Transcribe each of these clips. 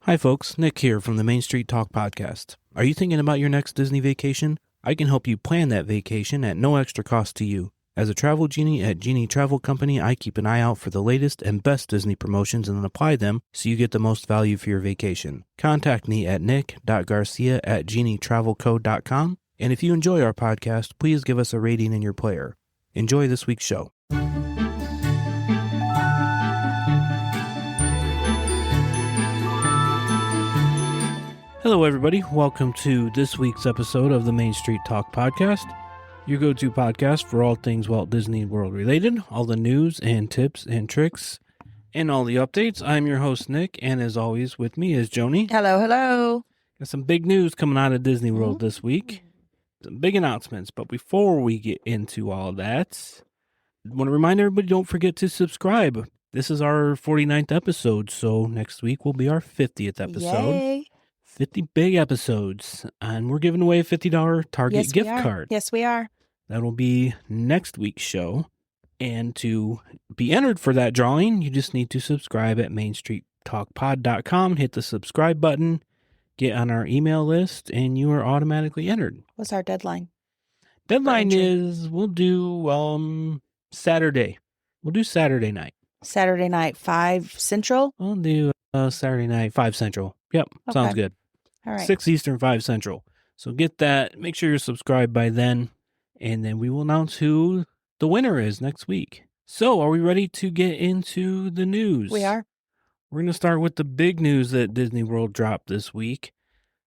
Hi folks, Nick here from the Main Street Talk podcast. Are you thinking about your next Disney vacation? I can help you plan that vacation at no extra cost to you. As a travel genie at Genie Travel Company, I keep an eye out for the latest and best Disney promotions and then apply them so you get the most value for your vacation. Contact me at nick.garcia@genietravelco.com. And if you enjoy our podcast, please give us a rating in your player. Enjoy this week's show. Hello, everybody. Welcome to this week's episode of the Main Street Talk podcast, your go-to podcast for all things Walt Disney World related, all the news and tips and tricks, and all the updates. I'm your host, Nick, and as always, with me is Joni. Hello, hello. Got some big news coming out of Disney World this week. Some big announcements, but before we get into all that, I want to remind everybody, don't forget to subscribe. This is our 49th episode, so next week will be our 50th episode. Yay. 50 big episodes, and we're giving away a $50 Target gift card. Yes, we are. That'll be next week's show. And to be entered for that drawing, you just need to subscribe at mainstreettalkpod.com, hit the subscribe button, get on our email list, and you are automatically entered. What's our deadline? Deadline is, we'll do Saturday. We'll do Saturday night. Saturday night, 5 Central? We'll do Saturday night, 5 Central. Yep, Okay. Sounds good. All right. 6 Eastern, 5 Central. So get that. Make sure you're subscribed by then. And then we will announce who the winner is next week. So are we ready to get into the news? We are. We're going to start with the big news that Disney World dropped this week.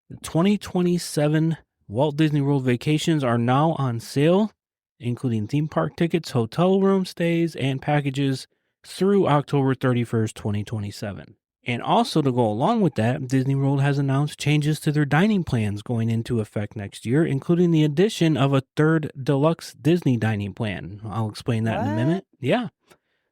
The 2027 Walt Disney World vacations are now on sale, including theme park tickets, hotel room stays, and packages through October 31st, 2027. And also to go along with that, Disney World has announced changes to their dining plans going into effect next year, including the addition of a third Deluxe Disney dining plan. I'll explain that in a minute. Yeah.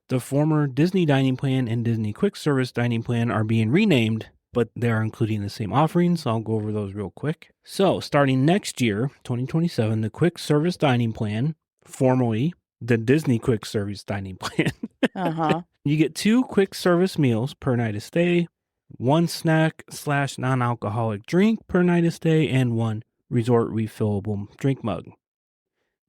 The former Disney dining plan and Disney Quick Service dining plan are being renamed, but they are including the same offerings. So I'll go over those real quick. So starting next year, 2027, the Quick Service dining plan, formerly the Disney Quick Service dining plan. You get 2 quick service meals per night of stay, 1 snack/non-alcoholic drink per night of stay, and 1 resort refillable drink mug.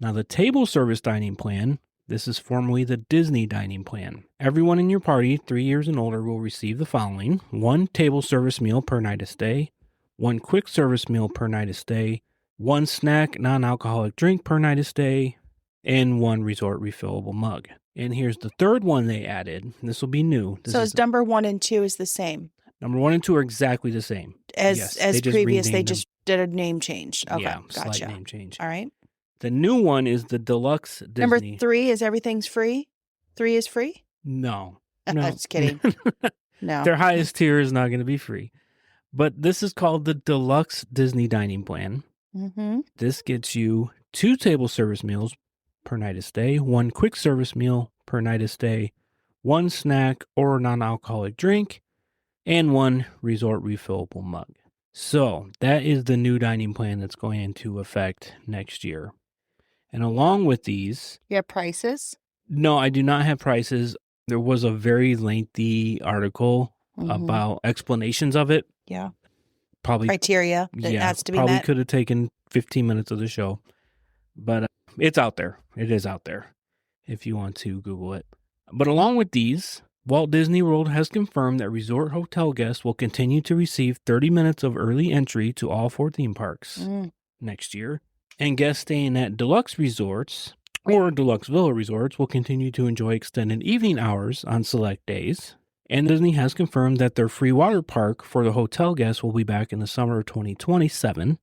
Now the table service dining plan, this is formerly the Disney dining plan. Everyone in your party 3 years and older will receive the following: 1 table service meal per night of stay, 1 quick service meal per night of stay, 1 snack non-alcoholic drink per night of stay, and 1 resort refillable mug. And here's the third one they added. This will be new. So is number 1 and 2 is the same? Number 1 and 2 are exactly the same. As previous, they just did a name change. Okay, yeah, gotcha. Slight name change. All right. The new one is the Deluxe Disney. Number 3 is everything's free? 3 is free? No. Just kidding. No. Their highest tier is not going to be free. But this is called the Deluxe Disney Dining Plan. Mm-hmm. This gets you 2 table service meals per night of stay, 1 quick service meal per night of stay, 1 snack or non-alcoholic drink, and 1 resort refillable mug. So that is the new dining plan that's going into effect next year. And along with these... You have prices? No, I do not have prices. There was a very lengthy article about explanations of it. Yeah. Probably criteria that has to be probably met. Could have taken 15 minutes of the show. But it's out there. It is out there if you want to Google it. But along with these, Walt Disney World has confirmed that resort hotel guests will continue to receive 30 minutes of early entry to all 4 theme parks next year. And guests staying at deluxe resorts or deluxe villa resorts will continue to enjoy extended evening hours on select days. And Disney has confirmed that their free water park for the hotel guests will be back in the summer of 2027.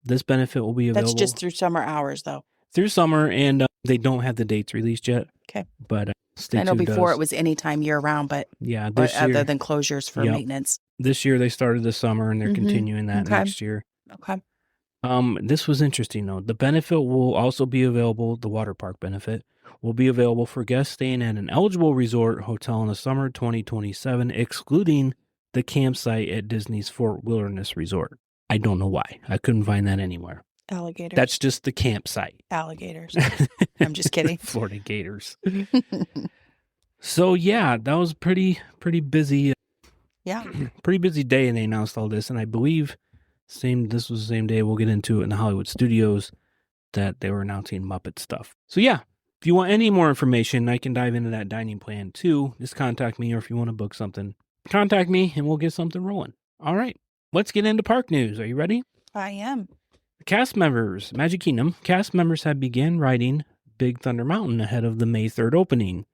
This benefit will be available. That's just through summer hours, though. Through summer, and they don't have the dates released yet. Okay. But I know before it was anytime year-round, but yeah, this year, other than closures for maintenance. This year they started the summer, and they're continuing that next year. Okay. This was interesting, though. The benefit will also be available, the water park benefit, will be available for guests staying at an eligible resort hotel in the summer 2027, excluding the campsite at Disney's Fort Wilderness Resort. I don't know why. I couldn't find that anywhere. Alligators. That's just the campsite. Alligators. I'm just kidding. Florida Gators. So, yeah, that was pretty busy Yeah. Pretty busy day, and they announced all this. And I believe this was the same day, we'll get into it in the Hollywood studios, that they were announcing Muppet stuff. So yeah, if you want any more information, I can dive into that dining plan too. Just contact me, or if you want to book something, contact me and we'll get something rolling. All right, let's get into park news. Are you ready? I am. Cast members, Magic Kingdom, cast members have begun riding Big Thunder Mountain ahead of the May 3rd opening.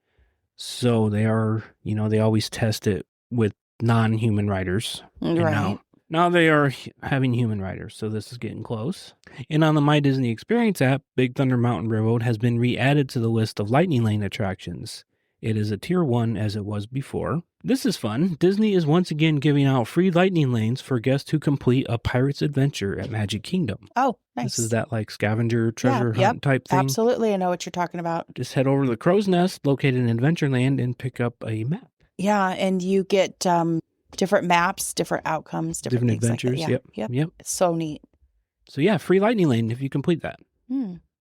So they are, they always test it with non-human riders. Right. Now they are having human riders, so this is getting close. And on the My Disney Experience app, Big Thunder Mountain Railroad has been re-added to the list of Lightning Lane attractions. It is a Tier 1 as it was before. This is fun. Disney is once again giving out free Lightning Lanes for guests who complete a Pirate's Adventure at Magic Kingdom. Oh, nice. This is that like scavenger treasure hunt type thing. Absolutely. I know what you're talking about. Just head over to the Crow's Nest located in Adventureland and pick up a map. Yeah, and you get different maps, different outcomes, different adventures. Like Yep. It's so neat. So yeah, free Lightning Lane if you complete that.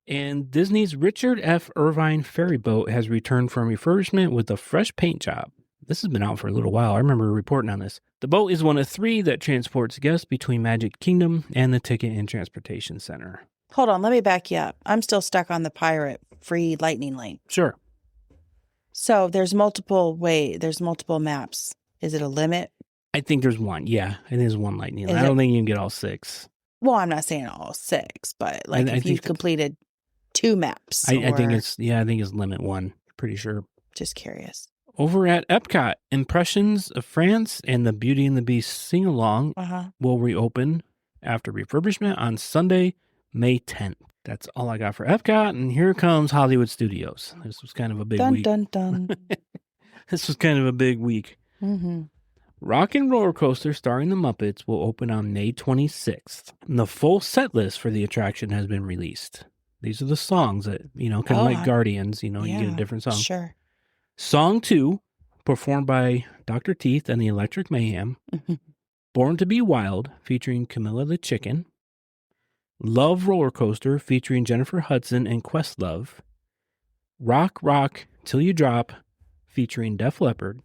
And Disney's Richard F. Irvine ferry boat has returned from refurbishment with a fresh paint job. This has been out for a little while. I remember reporting on this. The boat is one of 3 that transports guests between Magic Kingdom and the Ticket and Transportation Center. Hold on, let me back you up. I'm still stuck on the pirate free Lightning Lane. Sure. So there's multiple maps. Is it a limit? I think there's one. Yeah, I think there's one Lightning Lane. I don't think you can get all 6. Well, I'm not saying all 6, but like if you've completed 2 maps. I think it's limit 1. Pretty sure. Just curious. Over at EPCOT, Impressions of France and the Beauty and the Beast sing-along will reopen after refurbishment on Sunday, May 10th. That's all I got for EPCOT, and here comes Hollywood Studios. This was kind of a big week. Dun, dun, dun. This was kind of a big week. Rock and Roller Coaster starring the Muppets will open on May 26th. And the full set list for the attraction has been released. These are the songs that, kind of like Guardians, you get a different song. Sure. Song 2, performed by Dr. Teeth and the Electric Mayhem. Born to be Wild, featuring Camilla the Chicken. Love Roller Coaster, featuring Jennifer Hudson and Questlove. Rock, Rock, Till You Drop, featuring Def Leppard.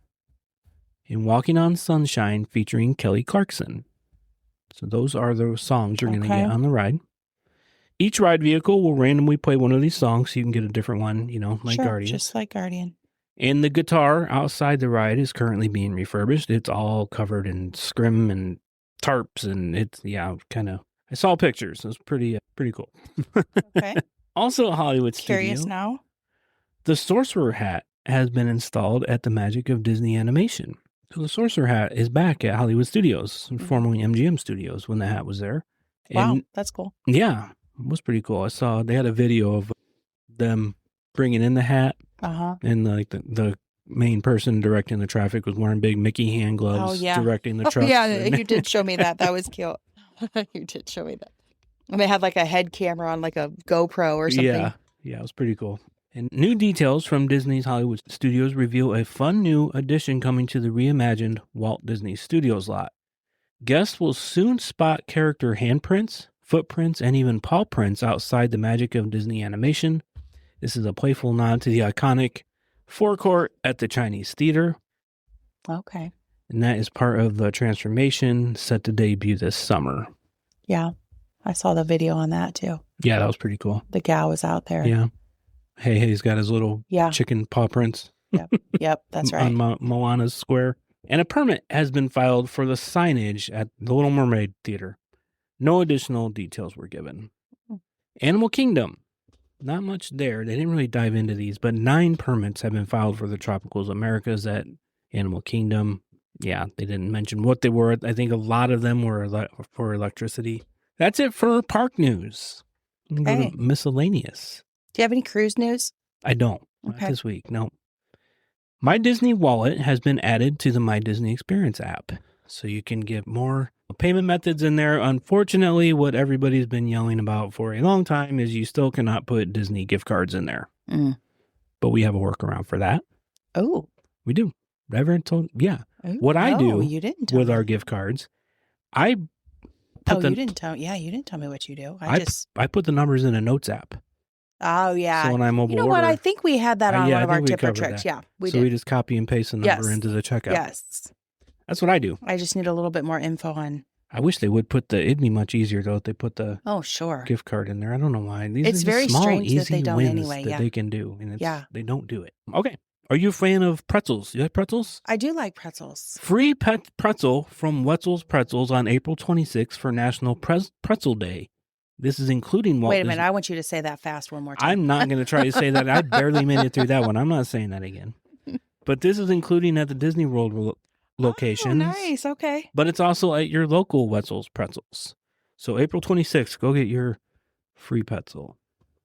And Walking on Sunshine, featuring Kelly Clarkson. So those are the songs you're going to get on the ride. Each ride vehicle will randomly play one of these songs, so you can get a different one, like Guardian. Just like Guardian. And the guitar outside the ride is currently being refurbished. It's all covered in scrim and tarps, and it's, I saw pictures. It was pretty cool. Okay. Also at Hollywood Curious Studio, now. The Sorcerer Hat has been installed at the Magic of Disney Animation. So the Sorcerer Hat is back at Hollywood Studios, formerly MGM Studios, when the hat was there. Wow, And that's cool. yeah, it was pretty cool. I saw they had a video of them bringing in the hat, and like the main person directing the traffic was wearing big Mickey hand gloves, directing the trucks. You did show me that. That was cute. You did show me that. And they had like a head camera on like a GoPro or something. Yeah, it was pretty cool. And new details from Disney's Hollywood Studios reveal a fun new addition coming to the reimagined Walt Disney Studios lot. Guests will soon spot character handprints, footprints, and even paw prints outside the Magic of Disney Animation. This is a playful nod to the iconic forecourt at the Chinese Theater. Okay. And that is part of the transformation set to debut this summer. Yeah. I saw the video on that too. Yeah, that was pretty cool. The gal was out there. Yeah. He's got his little chicken paw prints. Yep, that's right. On Moana's square. And a permit has been filed for the signage at the Little Mermaid Theater. No additional details were given. Animal Kingdom. Not much there. They didn't really dive into these, but 9 permits have been filed for the Tropicals Americas at Animal Kingdom. Yeah, they didn't mention what they were. I think a lot of them were for electricity. That's it for park news. Go to miscellaneous. Do you have any cruise news? I don't. Not this week, no. My Disney Wallet has been added to the My Disney Experience app, so you can get more payment methods in there. Unfortunately, what everybody's been yelling about for a long time is you still cannot put Disney gift cards in there. But we have a workworkaround for that. Oh. We do. I do with our gift cards, you didn't tell me what you do. I put the numbers in a notes app. Oh, yeah. So when I mobile you know order, what? I think we had that on one of our tipper tricks. That. Yeah, we we just copy and paste the number into the checkout. Yes. That's what I do. I just need a little bit more info on. I wish they would it'd be much easier though if they put the sure gift card in there. I don't know why. These It's are just very small, strange that easy they don't wins anyway, that yeah. they can do, and Yeah. they don't do it. Okay. Are you a fan of pretzels? You like pretzels? I do like pretzels. Free pretzel from Wetzel's Pretzels on April 26th for National Pretzel Day. This is including Walt Wait a minute, Disney. I want you to say that fast one more time. I'm not going to try to say that. I barely made it through that one. I'm not saying that again. But this is including at the Disney World locations. Oh, nice. Okay. But it's also at your local Wetzel's Pretzels. So April 26th, go get your free pretzel.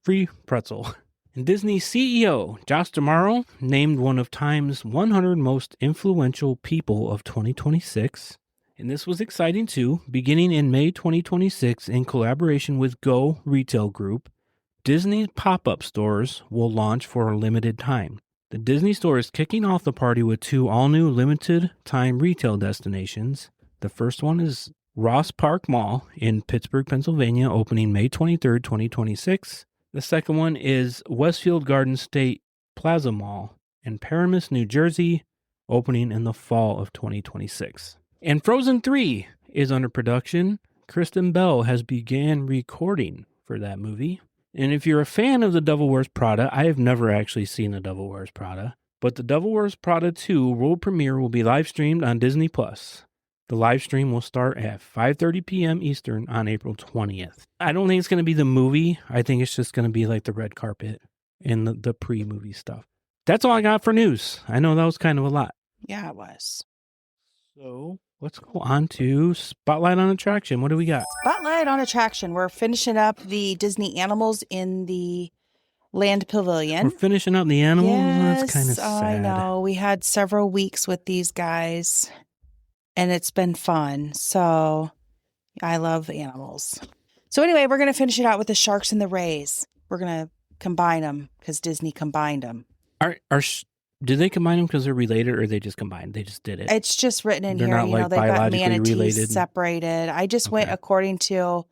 Free pretzel. And Disney CEO Josh D'Amaro named one of Time's 100 most influential people of 2026. And this was exciting too. Beginning in May 2026, in collaboration with Go Retail Group, Disney pop-up stores will launch for a limited time. The Disney Store is kicking off the party with 2 all-new limited-time retail destinations. The first one is Ross Park Mall in Pittsburgh, Pennsylvania, opening May 23rd, 2026. The second one is Westfield Garden State Plaza Mall in Paramus, New Jersey, opening in the fall of 2026. And Frozen 3 is under production. Kristen Bell has began recording for that movie. And if you're a fan of The Devil Wears Prada, I have never actually seen The Devil Wears Prada, but The Devil Wears Prada 2 world premiere will be live streamed on Disney+. The live stream will start at 5:30 p.m. Eastern on April 20th. I don't think it's going to be the movie. I think it's just going to be like the red carpet and the pre-movie stuff. That's all I got for news. I know that was kind of a lot. Yeah, it was. So let's go on to Spotlight on Attraction. What do we got? Spotlight on Attraction. We're finishing up the Disney animals in the Land Pavilion. We're finishing up the animals? Yes, That's kind of sad. I know. We had several weeks with these guys, and it's been fun. So I love animals. So anyway, we're going to finish it out with the sharks and the rays. We're going to combine them because Disney combined them. Did they combine them because they're related, or they just combined? They just did it. It's just written in They're here. not, You know, like, they've got biologically manatees related? separated. I just went according to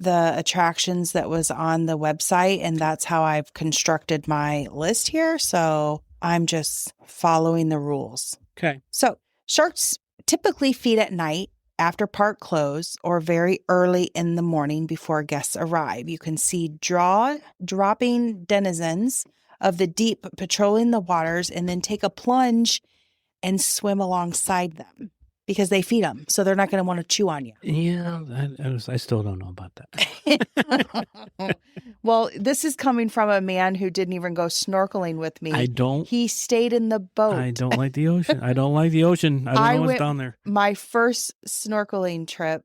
the attractions that was on the website, and that's how I've constructed my list here. So I'm just following the rules. Okay. So sharks typically feed at night after park close or very early in the morning before guests arrive. You can see dropping denizens of the deep patrolling the waters and then take a plunge and swim alongside them because they feed them. So they're not going to want to chew on you. Yeah, I still don't know about that. Well, this is coming from a man who didn't even go snorkeling with me. He stayed in the boat. I don't like the ocean. I don't like the ocean. I don't know what's down there. My first snorkeling trip,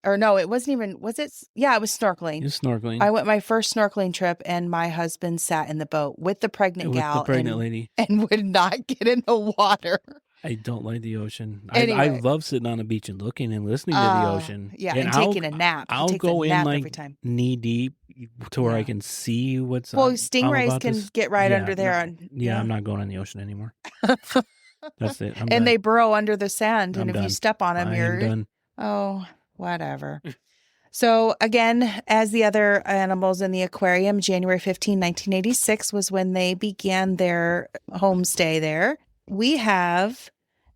or no, it wasn't even, was it? Yeah, it was snorkeling. You're snorkeling. I went my first snorkeling trip, and my husband sat in the boat with the pregnant gal. With the pregnant lady. And would not get in the water. I don't like the ocean. Anyway. I love sitting on a beach and looking and listening to the ocean. Yeah, and taking a nap. I'll go in every like time. knee deep to where I can see what's Well, up. stingrays can get right under there. I'm not going in the ocean anymore. That's it. I'm and done. they burrow under the sand, and if done. you step on them, you're done. Oh, whatever. So again, as the other animals in the aquarium, January 15, 1986 was when they began their homestay there. We have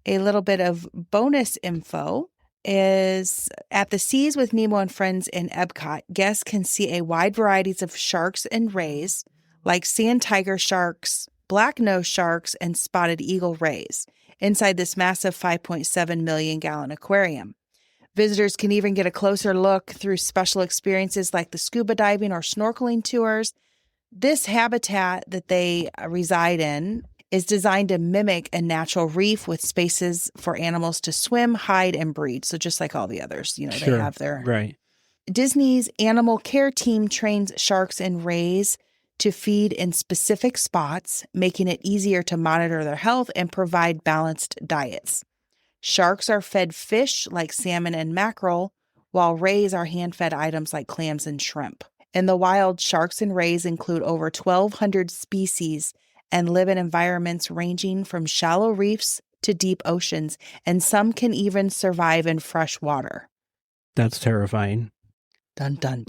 a little bit of bonus info. Is at the Seas with Nemo and Friends in EPCOT, guests can see a wide varieties of sharks and rays, like sand tiger sharks, black nose sharks, and spotted eagle rays, inside this massive 5.7 million gallon aquarium. Visitors can even get a closer look through special experiences like the scuba diving or snorkeling tours. This habitat that they reside in is designed to mimic a natural reef with spaces for animals to swim, hide, and breed. So just like all the others, they have their... Right. Disney's animal care team trains sharks and rays to feed in specific spots, making it easier to monitor their health and provide balanced diets. Sharks are fed fish like salmon and mackerel, while rays are hand-fed items like clams and shrimp. In the wild, sharks and rays include over 1,200 species and live in environments ranging from shallow reefs to deep oceans, and some can even survive in fresh water. That's terrifying. Dun, dun.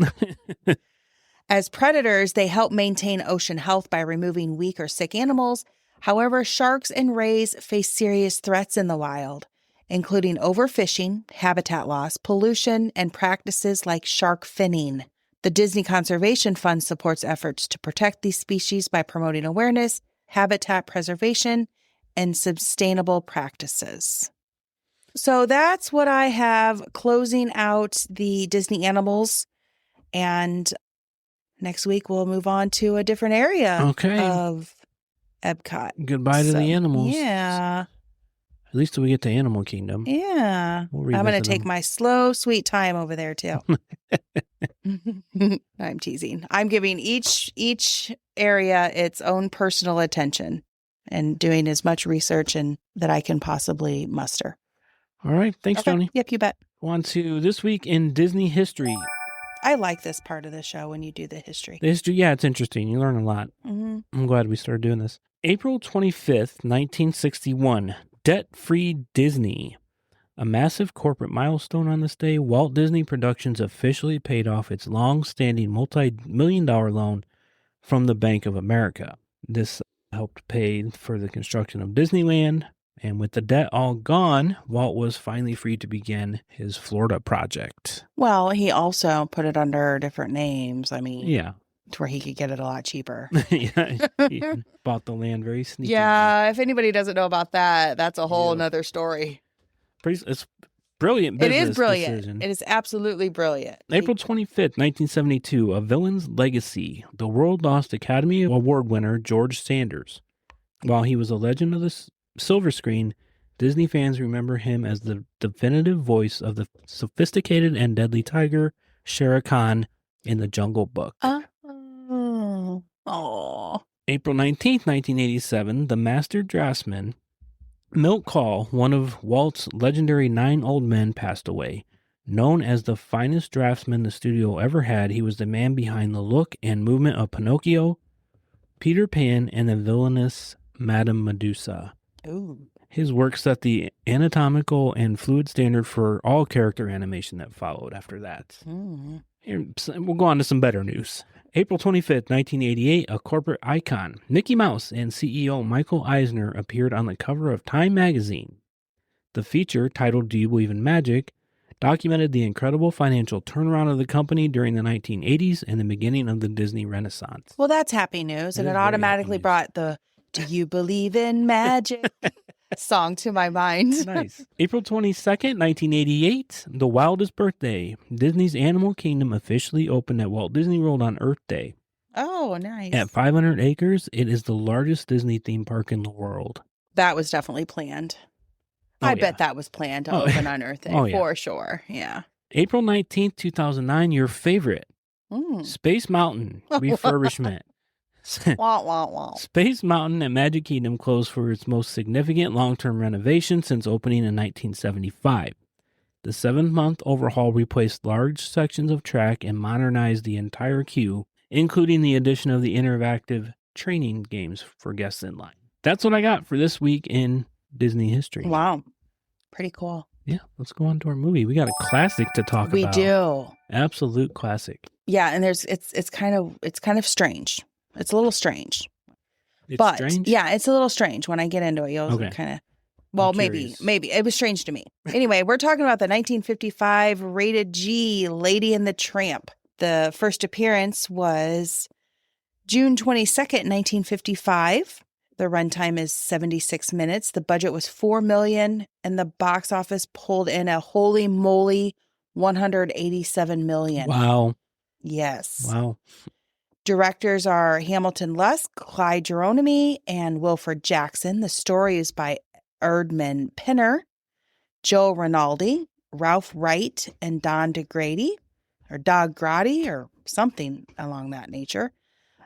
As predators, they help maintain ocean health by removing weak or sick animals. However, sharks and rays face serious threats in the wild. including overfishing, habitat loss, pollution, and practices like shark finning. The Disney Conservation Fund supports efforts to protect these species by promoting awareness, habitat preservation, and sustainable practices. So that's what I have closing out the Disney animals. And next week we'll move on to a different area of EPCOT. Goodbye to the animals. Yeah. At least till we get to Animal Kingdom. Yeah. We'll I'm going to take my slow, sweet time over there too. I'm teasing. I'm giving each area its own personal attention and doing as much research that I can possibly muster. All right. Thanks, Tony. Yep, you bet. On to This Week in Disney History. I like this part of the show when you do the history. The history, yeah, it's interesting. You learn a lot. Mm-hmm. I'm glad we started doing this. April 25th, 1961, debt-free Disney. A massive corporate milestone on this day, Walt Disney Productions officially paid off its long-standing multi-million-dollar loan from the Bank of America. This helped pay for the construction of Disneyland, and with the debt all gone, Walt was finally free to begin his Florida project. Well, he also put it under different names. I mean, yeah, to where he could get it a lot cheaper. Yeah, he bought the land very sneaky. Yeah, if anybody doesn't know about that, that's a whole nother story. It's brilliant business. It is brilliant. Decision. It is absolutely brilliant. April 25th, 1972, A Villain's Legacy. The world lost Academy Award winner George Sanders. While he was a legend of the silver screen, Disney fans remember him as the definitive voice of the sophisticated and deadly tiger, Shere Khan, in the Jungle Book. Oh. April 19th, 1987, the master draftsman, Milt Kahl, one of Walt's legendary 9 old men, passed away. Known as the finest draftsman the studio ever had, he was the man behind the look and movement of Pinocchio, Peter Pan, and the villainous Madame Medusa. Ooh. His work set the anatomical and fluid standard for all character animation that followed after that. Mm. Here, we'll go on to some better news. April 25th, 1988, a corporate icon, Mickey Mouse, and CEO Michael Eisner appeared on the cover of Time magazine. The feature, titled Do You Believe in Magic?, documented the incredible financial turnaround of the company during the 1980s and the beginning of the Disney Renaissance. Well, that's happy news, and it automatically brought the Do You Believe in Magic song to my mind. Nice. April 22nd, 1988, The Wildest Birthday. Disney's Animal Kingdom officially opened at Walt Disney World on Earth Day. Oh, nice. At 500 acres, it is the largest Disney theme park in the world. That was definitely planned. I bet that was planned to open on Earth Day, for sure. Yeah. April 19th, 2009, your favorite, Space Mountain refurbishment. Wah, wah, wah. Space Mountain at Magic Kingdom closed for its most significant long-term renovation since opening in 1975. The 7-month overhaul replaced large sections of track and modernized the entire queue, including the addition of the interactive training games for guests in line. That's what I got for this week in Disney history. Wow. Pretty cool. Yeah, let's go on to our movie. We got a classic to talk about. We do. Absolute classic. Yeah, and it's kind of strange. It's a little strange. It's strange? Yeah, it's a little strange. When I get into it, you'll kind of, well, maybe it was strange to me. Anyway, we're talking about the 1955 rated G Lady and the Tramp. The first appearance was June 22nd, 1955. The runtime is 76 minutes. The budget was $4 million, and the box office pulled in a holy moly $187 million. Wow. Yes. Wow. Directors are Hamilton Lusk, Clyde Geronimi, and Wilfred Jackson. The story is by Erdman Pinner, Joe Rinaldi, Ralph Wright, and Don DeGrady, or Dog Grady, or something along that nature.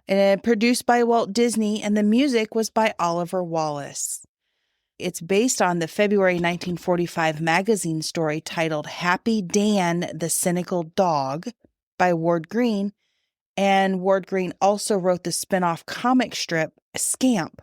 And produced by Walt Disney, and the music was by Oliver Wallace. It's based on the February 1945 magazine story titled Happy Dan, the Cynical Dog by Ward Green. And Ward Green also wrote the spin-off comic strip Scamp,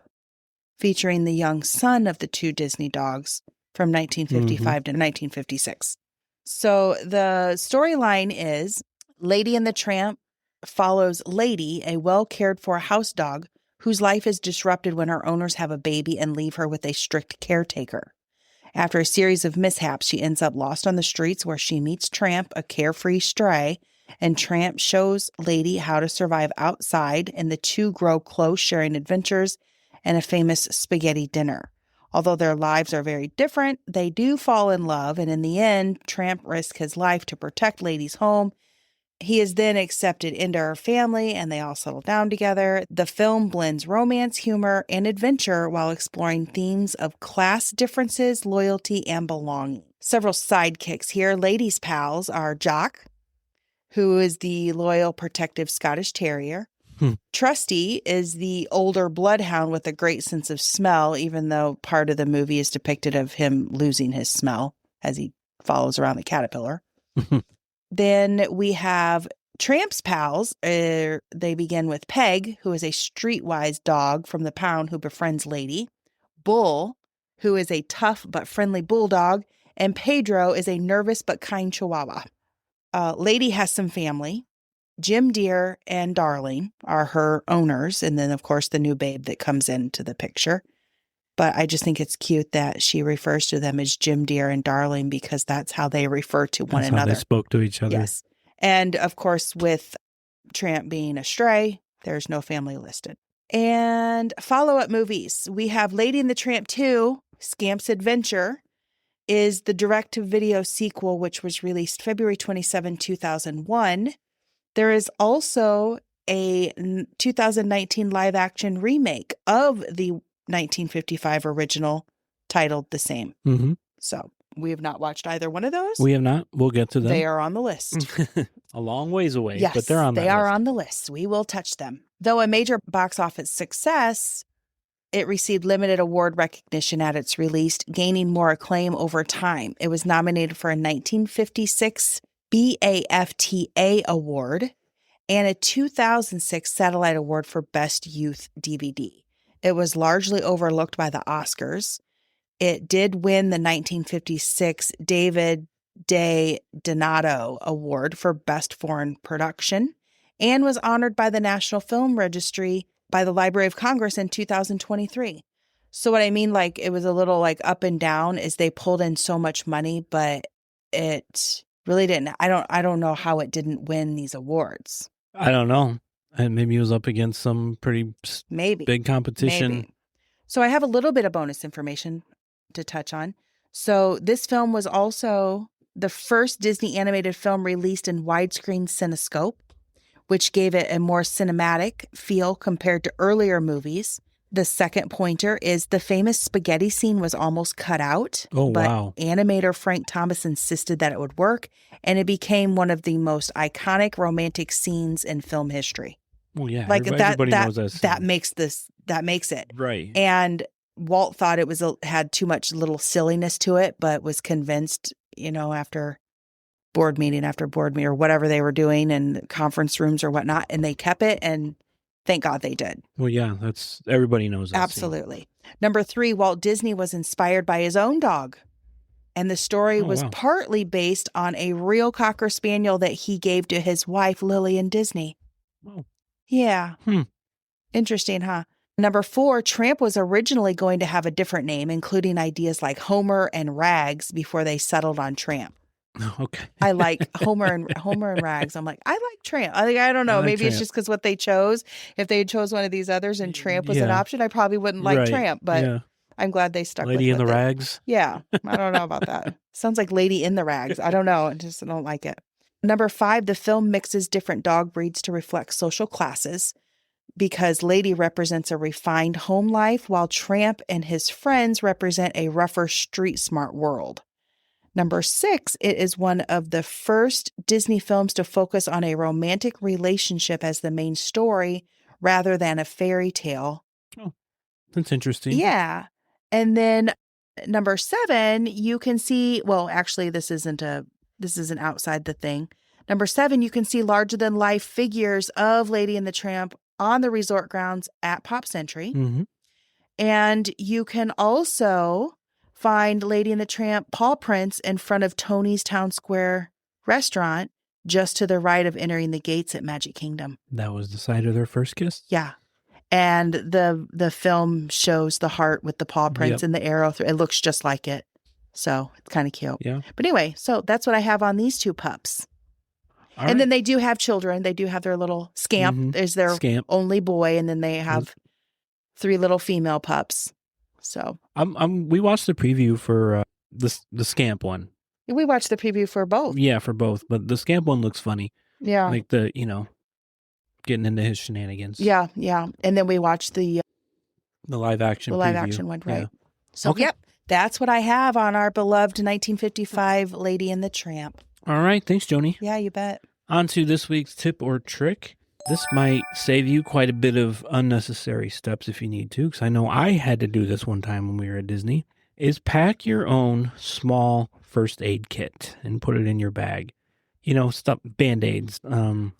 featuring the young son of the two Disney dogs from 1955 to 1956. So the storyline is Lady and the Tramp follows Lady, a well-cared-for house dog whose life is disrupted when her owners have a baby and leave her with a strict caretaker. After a series of mishaps, she ends up lost on the streets where she meets Tramp, a carefree stray, and Tramp shows Lady how to survive outside, and the two grow close, sharing adventures and a famous spaghetti dinner. Although their lives are very different, they do fall in love, and in the end, Tramp risks his life to protect Lady's home. He is then accepted into her family, and they all settle down together. The film blends romance, humor, and adventure while exploring themes of class differences, loyalty, and belonging. Several sidekicks here. Lady's pals are Jock, who is the loyal, protective Scottish Terrier. Trusty is the older bloodhound with a great sense of smell, even though part of the movie is depicted of him losing his smell as he follows around the caterpillar. Then we have Tramp's pals. They begin with Peg, who is a streetwise dog from the pound who befriends Lady. Bull, who is a tough but friendly bulldog. And Pedro is a nervous but kind chihuahua. Lady has some family. Jim Deere and Darling are her owners. And then, of course, the new babe that comes into the picture. But I just think it's cute that she refers to them as Jim Deere and Darling because that's how they refer to one another. How they spoke to each other. Yes. And, of course, with Tramp being a stray, there's no family listed. And follow-up movies. We have Lady and the Tramp 2, Scamp's Adventure, is the direct-to-video sequel, which was released February 27, 2001. There is also a 2019 live-action remake of the 1955 original titled the same. Mm-hmm. So we have not watched either one of those. We have not. We'll get to them. They are on the list. A long ways away, Yes, but they're on the list. They are on the list. We will touch them. Though a major box office success, it received limited award recognition at its release, gaining more acclaim over time. It was nominated for a 1956 BAFTA award and a 2006 Satellite Award for Best Youth DVD. It was largely overlooked by the Oscars. It did win the 1956 David De Donato Award for Best Foreign Production and was honored by the National Film Registry by the Library of Congress in 2023. So what I mean, like, it was a little like up and down is they pulled in so much money, but it really didn't. I don't know how it didn't win these awards. I don't know. And maybe he was up against some pretty big competition. Maybe. So I have a little bit of bonus information to touch on. So this film was also the first Disney animated film released in widescreen cinescope, which gave it a more cinematic feel compared to earlier movies. The second pointer is the famous spaghetti scene was almost cut out. Oh, but wow. Animator Frank Thomas insisted that it would work, and it became one of the most iconic romantic scenes in film history. Well, yeah, like everybody knows that makes it right. And Walt thought it was had too much little silliness to it, but was convinced, after board meeting or whatever they were doing in conference rooms or whatnot, and they kept it, and thank God they did. Well, yeah, everybody knows that. Absolutely. Scene. Number 3, Walt Disney was inspired by his own dog. And the story was partly based on a real Cocker Spaniel that he gave to his wife, Lillian Disney. Oh. Yeah. Interesting, huh? Number 4, Tramp was originally going to have a different name, including ideas like Homer and Rags before they settled on Tramp. Okay. I like Homer and Rags. I'm like, I like Tramp. I don't know. Maybe it's just because what they chose. If they had chose one of these others and Tramp was an option, I probably wouldn't like Tramp. But I'm glad they stuck Lady with in the it. Rags? Yeah. I don't know about that. Sounds like Lady in the Rags. I don't know. I don't like it. Number 5, the film mixes different dog breeds to reflect social classes because Lady represents a refined home life while Tramp and his friends represent a rougher street smart world. Number 6, it is one of the first Disney films to focus on a romantic relationship as the main story rather than a fairy tale. Oh, that's interesting. Yeah. And then number 7, you can see, well, actually, this isn't outside the thing. Number 7, you can see larger than life figures of Lady and the Tramp on the resort grounds at Pop Century. Mm-hmm. And you can also find Lady and the Tramp paw prints in front of Tony's Town Square restaurant, just to the right of entering the gates at Magic Kingdom. That was the site of their first kiss? Yeah. And the film shows the heart with the paw prints and the arrow through. It looks just like it. So it's kind of cute. Yeah. But anyway, so that's what I have on these two pups. And then they do have children. They do have their little Scamp is their only boy. And then they have 3 little female pups. So we watched the preview for the Scamp one. We watched the preview for both. Yeah, for both. But the Scamp one looks funny. Yeah. Like getting into his shenanigans. Yeah, yeah. And then we watched the live action one, right? Yeah. So, yep. That's what I have on our beloved 1955 Lady and the Tramp. All right. Thanks, Joni. Yeah, you bet. On to this week's tip or trick. This might save you quite a bit of unnecessary steps if you need to, because I know I had to do this one time when we were at Disney, is pack your own small first aid kit and put it in your bag. Stuff, Band-Aids. Now,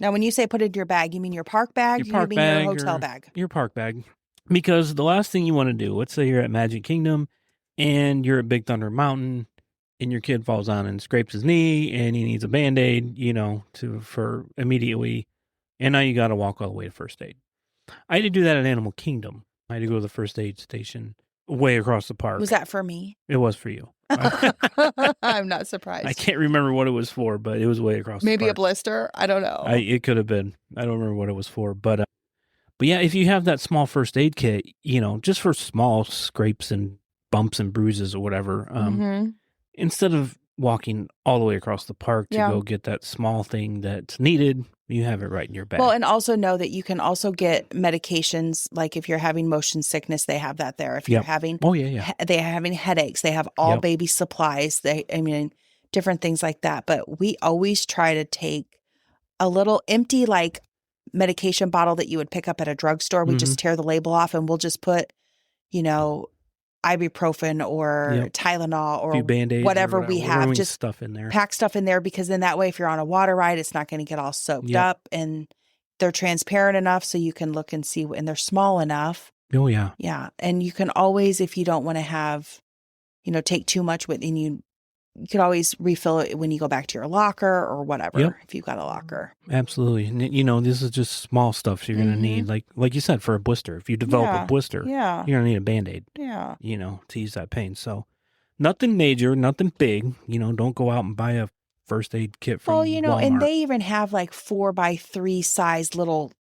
when you say put it in your bag, you mean your park bag? Your hotel bag? Your park bag. Because the last thing you want to do, let's say you're at Magic Kingdom and you're at Big Thunder Mountain and your kid falls on and scrapes his knee and he needs a Band-Aid, for immediately. And now you got to walk all the way to first aid. I had to do that at Animal Kingdom. I had to go to the first aid station way across the park. Was that for me? It was for you. I'm not surprised. I can't remember what it was for, but it was way across the park. Maybe a blister? I don't know. It could have been. I don't remember what it was for. But yeah, if you have that small first aid kit, just for small scrapes and bumps and bruises or whatever, instead of walking all the way across the park to go get that small thing that's needed, you have it right in your bag. Well, and also know that you can also get medications. Like if you're having motion sickness, they have that there. If you're having, they're having headaches, they have all baby supplies. Different things like that. But we always try to take a little empty, like medication bottle that you would pick up at a drugstore. We just tear the label off and we'll just put, ibuprofen or Tylenol or whatever we have, just stuff in there. Pack stuff in there, because then that way, if you're on a water ride, it's not going to get all soaked up, and they're transparent enough so you can look and see, and they're small enough. Oh yeah. Yeah. And you can always, if you don't want to have, take too much with, and you could always refill it when you go back to your locker or whatever, if you've got a locker. Absolutely. And, this is just small stuff you're going to need. Like you said, for a blister. If you develop a blister, you're going to need a Band-Aid, to ease that pain. So nothing major, nothing big. Don't go out and buy a first aid kit from Walmart. And they even have like 4x3 size little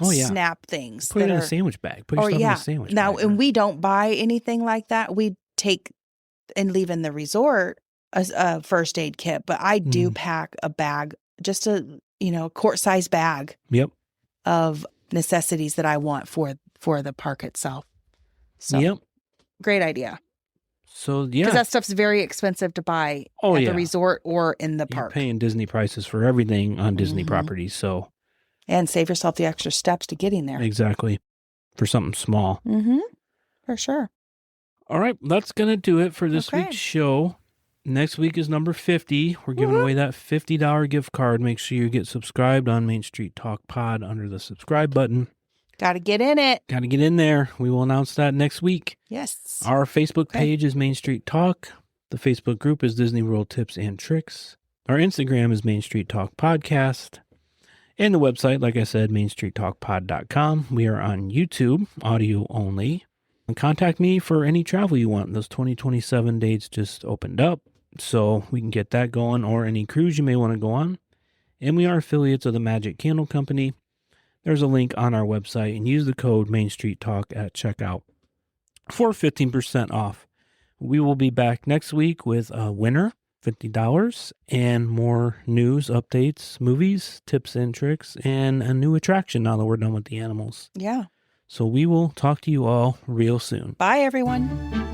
snap things. Put it in a sandwich bag. Put your stuff in a sandwich bag. Now, and we don't buy anything like that. We take and leave in the resort a first aid kit, but I do pack a bag, just a quart size bag of necessities that I want for the park itself. So great idea. So because that stuff's very expensive to buy at the resort or in the park. You're paying Disney prices for everything on Disney properties, so and save yourself the extra steps to getting there. Exactly, for something small. For sure. All right, that's gonna do it for this week's show. Next week is number 50. We're giving away that $50 gift card. Make sure you get subscribed on Main Street Talk Pod under the subscribe button. Got to get in it. Got to get in there. We will announce that next week. Yes. Our Facebook page is Main Street Talk. The Facebook group is Disney World Tips and Tricks. Our Instagram is Main Street Talk Podcast. And the website, like I said, mainstreettalkpod.com. We are on YouTube, audio only. And contact me for any travel you want. Those 2027 dates just opened up, so we can get that going, or any cruise you may want to go on. And we are affiliates of the Magic Candle Company. There's a link on our website, and use the code Main Street Talk at checkout for 15% off. We will be back next week with a winner, $50, and more news, updates, movies, tips and tricks, and a new attraction now that we're done with the animals. Yeah. So we will talk to you all real soon. Bye, everyone.